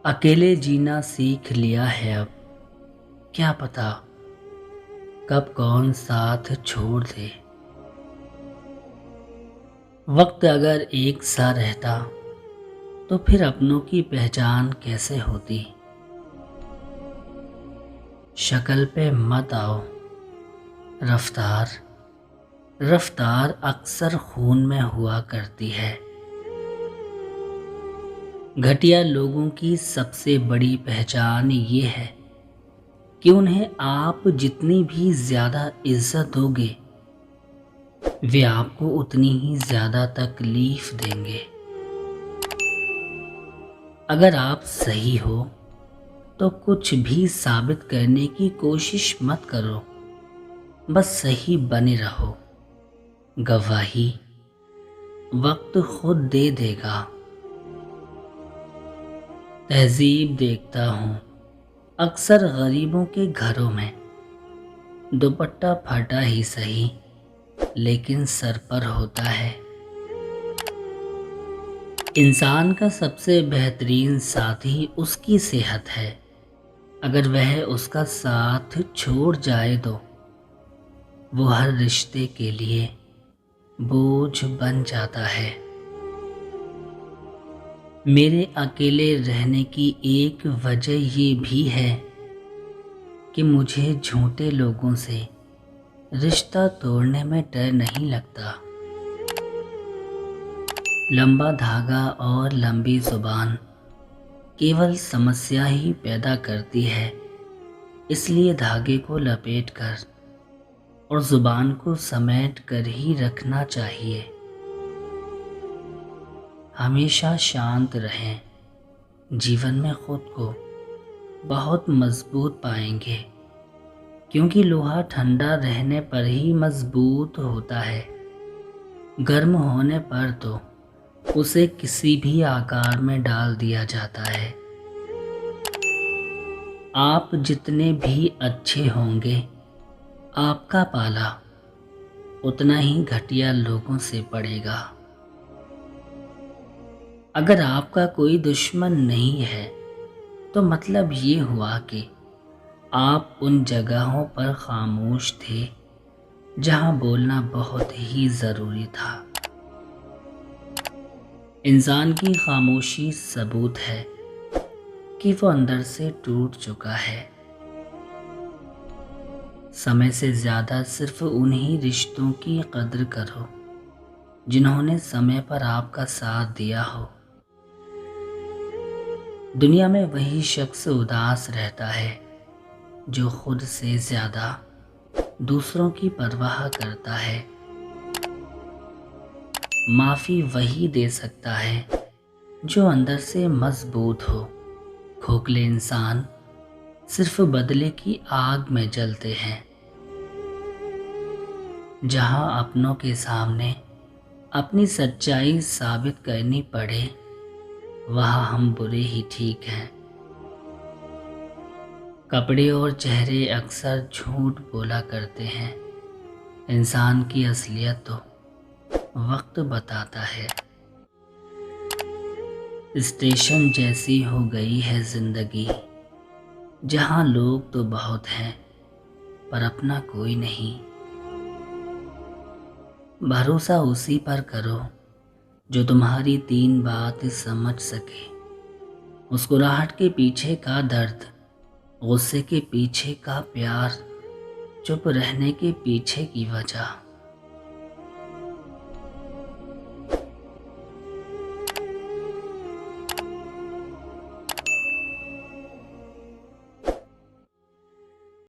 अकेले जीना सीख लिया है अब। क्या पता कब कौन साथ छोड़ दे। वक्त अगर एक सा रहता तो फिर अपनों की पहचान कैसे होती। शक्ल पे मत आओ, रफ्तार रफ्तार अक्सर खून में हुआ करती है। घटिया लोगों की सबसे बड़ी पहचान ये है कि उन्हें आप जितनी भी ज़्यादा इज्जत दोगे वे आपको उतनी ही ज़्यादा तकलीफ देंगे। अगर आप सही हो तो कुछ भी साबित करने की कोशिश मत करो, बस सही बने रहो। गवाही वक्त खुद दे देगा। तहजीब देखता हूँ अक्सर गरीबों के घरों में। दुपट्टा फटा ही सही लेकिन सर पर होता है। इंसान का सबसे बेहतरीन साथी उसकी सेहत है। अगर वह उसका साथ छोड़ जाए तो वो हर रिश्ते के लिए बोझ बन जाता है। मेरे अकेले रहने की एक वजह ये भी है कि मुझे झूठे लोगों से रिश्ता तोड़ने में डर नहीं लगता। लंबा धागा और लंबी जुबान केवल समस्या ही पैदा करती है, इसलिए धागे को लपेट कर और जुबान को समेट कर ही रखना चाहिए। हमेशा शांत रहें, जीवन में खुद को बहुत मजबूत पाएंगे, क्योंकि लोहा ठंडा रहने पर ही मजबूत होता है। गर्म होने पर तो उसे किसी भी आकार में डाल दिया जाता है। आप जितने भी अच्छे होंगे आपका पाला उतना ही घटिया लोगों से पड़ेगा। अगर आपका कोई दुश्मन नहीं है तो मतलब ये हुआ कि आप उन जगहों पर खामोश थे जहां बोलना बहुत ही ज़रूरी था। इंसान की खामोशी सबूत है कि वो अंदर से टूट चुका है। समय से ज़्यादा सिर्फ उन्हीं रिश्तों की कद्र करो जिन्होंने समय पर आपका साथ दिया हो। दुनिया में वही शख्स उदास रहता है जो खुद से ज़्यादा दूसरों की परवाह करता है। माफ़ी वही दे सकता है जो अंदर से मजबूत हो। खोखले इंसान सिर्फ बदले की आग में जलते हैं। जहां अपनों के सामने अपनी सच्चाई साबित करनी पड़े वहां हम बुरे ही ठीक हैं। कपड़े और चेहरे अक्सर झूठ बोला करते हैं, इंसान की असलियत तो वक्त बताता है। स्टेशन जैसी हो गई है जिंदगी, जहां लोग तो बहुत हैं पर अपना कोई नहीं। भरोसा उसी पर करो जो तुम्हारी 3 बात समझ सके। मुस्कुराहट के पीछे का दर्द, गुस्से के पीछे का प्यार, चुप रहने के पीछे की वजह।